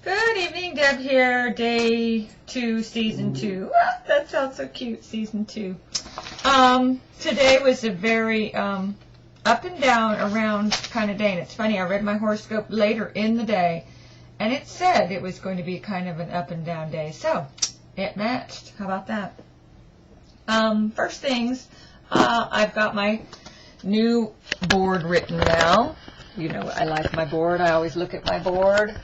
Good evening, Deb here, day 2, season 2. Ah, that sounds so cute, season 2. Today was a very up and down around kind of day, and it's funny, I read my horoscope later in the day, and it said it was going to be kind of an up and down day, so it matched. How about that? First things, I've got my new board written now. You know, I like my board. I always look at my board.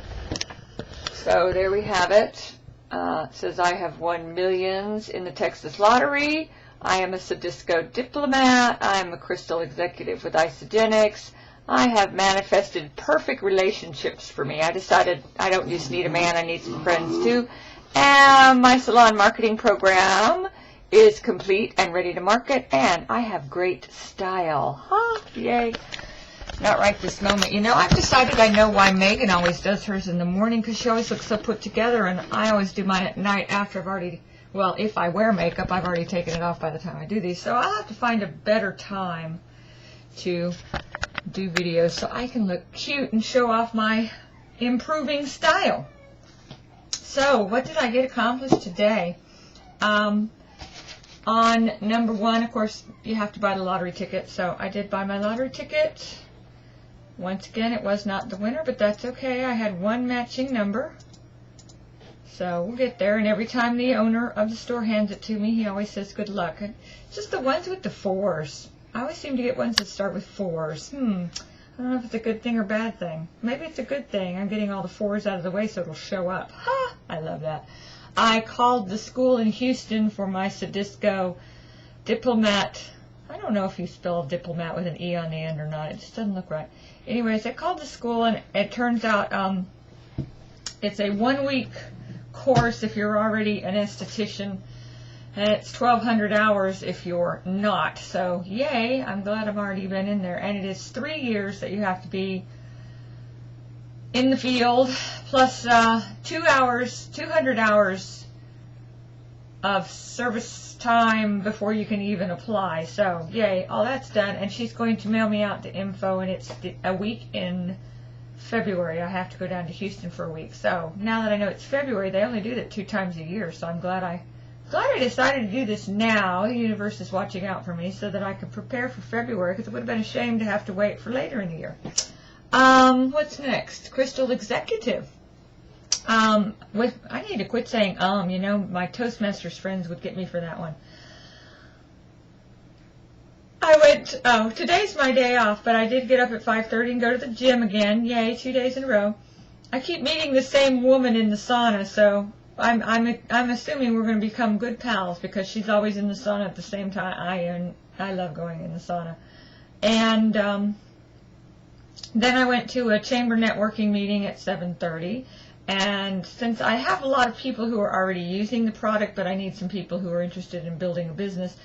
So there we have it. It says I have won millions in the Texas lottery. I am a Sadisco diplomat. I am a crystal executive with Isogenics. I have manifested perfect relationships for me. I decided I don't just need a man, I need some friends too. And my salon marketing program is complete and ready to market. And I have great style. Huh? Yay. Not right this moment. You know, I've decided I know why Megan always does hers in the morning, because she always looks so put together, and I always do mine at night after I've already, well, if I wear makeup, I've already taken it off by the time I do these. So I'll have to find a better time to do videos so I can look cute and show off my improving style. So what did I get accomplished today? On number 1, of course, you have to buy the lottery ticket. So I did buy my lottery ticket. Once again, it was not the winner, but that's okay. I had one matching number. So we'll get there. And every time the owner of the store hands it to me, he always says good luck. And just the ones with the 4s. I always seem to get ones that start with 4s. I don't know if it's a good thing or bad thing. Maybe it's a good thing. I'm getting all the 4s out of the way so it'll show up. Ha! I love that. I called the school in Houston for my Sadisco diplomat. I don't know if you spell diplomat with an E on the end or not. It just doesn't look right. Anyways, I called the school, and it turns out it's a 1-week course if you're already an esthetician, and it's 1,200 hours if you're not. So, yay, I'm glad I've already been in there. And it is 3 years that you have to be in the field, plus 200 hours of service time before you can even apply. So yay, all that's done, and she's going to mail me out the info, and it's a week in February. I have to go down to Houston for a week. So now that I know it's February, they only do that 2 times a year, so I'm glad I decided to do this now. The universe is watching out for me so that I can prepare for February, because it would have been a shame to have to wait for later in the year. What's next? Crystal executive. I need to quit saying you know, my Toastmasters friends would get me for that one. Today's my day off, but I did get up at 5:30 and go to the gym again. Yay, 2 days in a row. I keep meeting the same woman in the sauna, so I'm assuming we're going to become good pals, because she's always in the sauna at the same time. I love going in the sauna. And then I went to a chamber networking meeting at 7:30. And since I have a lot of people who are already using the product, but I need some people who are interested in building a business,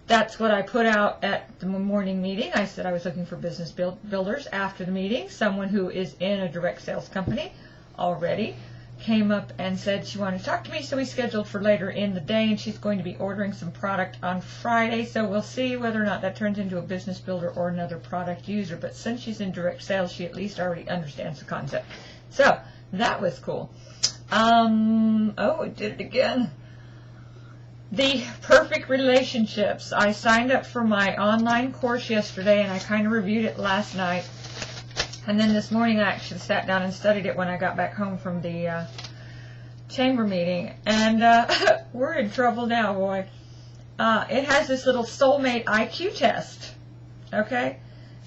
that's what I put out at the morning meeting. I said I was looking for business builders after the meeting. Someone who is in a direct sales company already came up and said she wanted to talk to me, so we scheduled for later in the day, and she's going to be ordering some product on Friday, so we'll see whether or not that turns into a business builder or another product user. But since she's in direct sales, she at least already understands the concept. So that was cool. I did it again. The perfect relationships. I signed up for my online course yesterday, and I kind of reviewed it last night. And then this morning I actually sat down and studied it when I got back home from the chamber meeting. And we're in trouble now, boy. It has this little soulmate IQ test. Okay?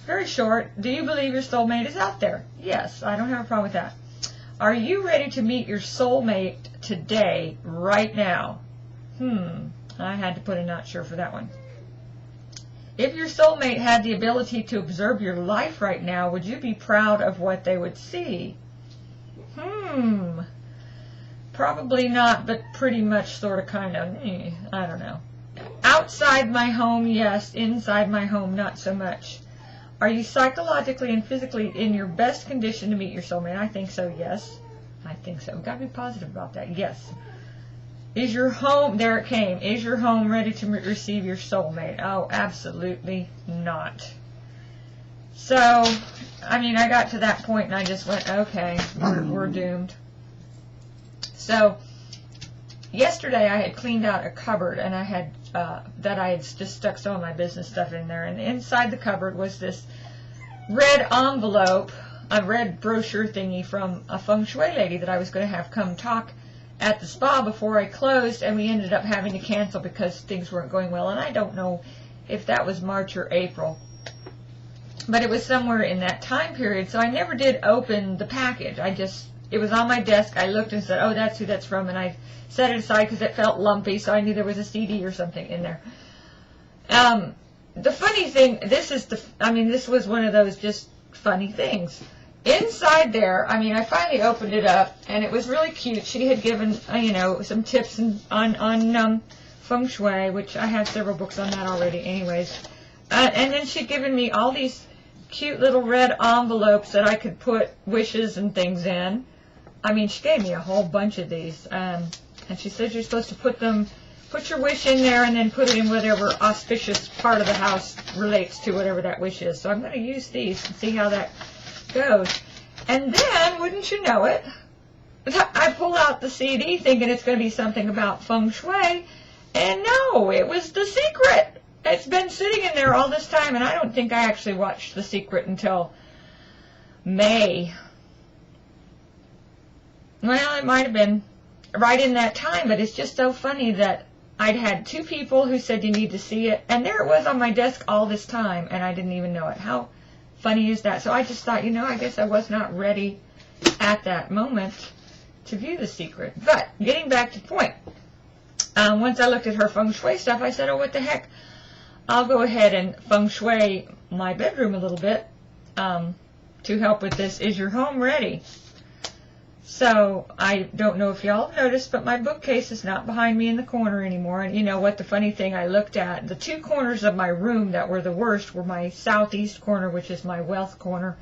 Very short. Do you believe your soulmate is out there? Yes, I don't have a problem with that. Are you ready to meet your soulmate today, right now? I had to put a not sure for that one. If your soulmate had the ability to observe your life right now, would you be proud of what they would see? Probably not, but pretty much, sort of, kind of, I don't know. Outside my home, yes. Inside my home, not so much. Are you psychologically and physically in your best condition to meet your soulmate? I think so, yes. I think so. We've got to be positive about that. Yes. Is your home, there it came, is your home ready to receive your soulmate? Oh, absolutely not. So, I mean, I got to that point and I just went, okay, we're doomed. So yesterday I had cleaned out a cupboard, and I had just stuck some of my business stuff in there, and inside the cupboard was this red envelope, a red brochure thingy from a feng shui lady that I was going to have come talk at the spa before I closed, and we ended up having to cancel because things weren't going well, and I don't know if that was March or April, but it was somewhere in that time period, so I never did open the package. It was on my desk. I looked and said, oh, that's who that's from, and I set it aside because it felt lumpy, so I knew there was a CD or something in there. The funny thing, this was one of those just funny things. Inside there, I finally opened it up, and it was really cute. She had given, some tips on feng shui, which I have several books on that already anyways. And then she'd given me all these cute little red envelopes that I could put wishes and things in. She gave me a whole bunch of these. And she said you're supposed to put your wish in there and then put it in whatever auspicious part of the house relates to whatever that wish is. So I'm going to use these and see how that goes. And then, wouldn't you know it, I pull out the CD thinking it's going to be something about feng shui, and no, it was The Secret. It's been sitting in there all this time, and I don't think I actually watched The Secret until May. Well, it might have been right in that time, but it's just so funny that I'd had 2 people who said you need to see it, and there it was on my desk all this time, and I didn't even know it. How funny is that? So I just thought, I guess I was not ready at that moment to view The Secret. But getting back to the point, once I looked at her feng shui stuff, I said, oh, what the heck? I'll go ahead and feng shui my bedroom a little bit to help with this. Is your home ready? So I don't know if y'all have noticed, but my bookcase is not behind me in the corner anymore. And you know what? The funny thing I looked at, the 2 corners of my room that were the worst were my southeast corner, which is my wealth corner.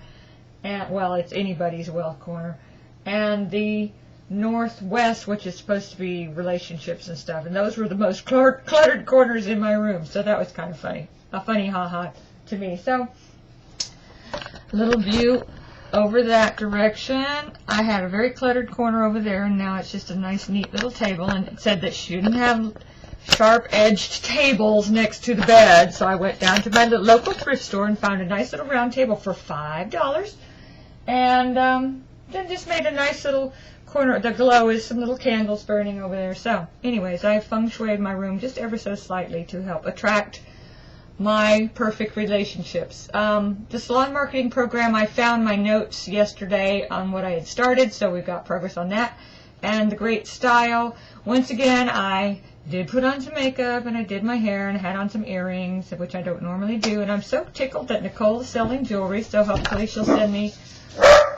And, well, it's anybody's wealth corner. And the northwest, which is supposed to be relationships and stuff. And those were the most cluttered corners in my room. So that was kind of funny. A funny ha-ha to me. So, a little view over that direction. I had a very cluttered corner over there, and now it's just a nice, neat little table. And it said that she didn't have sharp-edged tables next to the bed, so I went down to my local thrift store and found a nice little round table for $5. And then just made a nice little corner. The glow is some little candles burning over there. So, anyways, I feng shuied my room just ever so slightly to help attract my perfect relationships. The salon marketing program, I found my notes yesterday on what I had started, so we've got progress on that. And the great style, once again, I did put on some makeup, and I did my hair, and I had on some earrings, which I don't normally do. And I'm so tickled that Nicole is selling jewelry, so hopefully she'll send me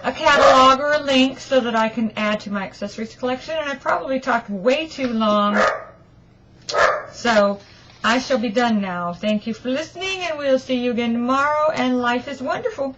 a catalog or a link so that I can add to my accessories collection. And I probably talked way too long, so I shall be done now. Thank you for listening, and we'll see you again tomorrow, and life is wonderful.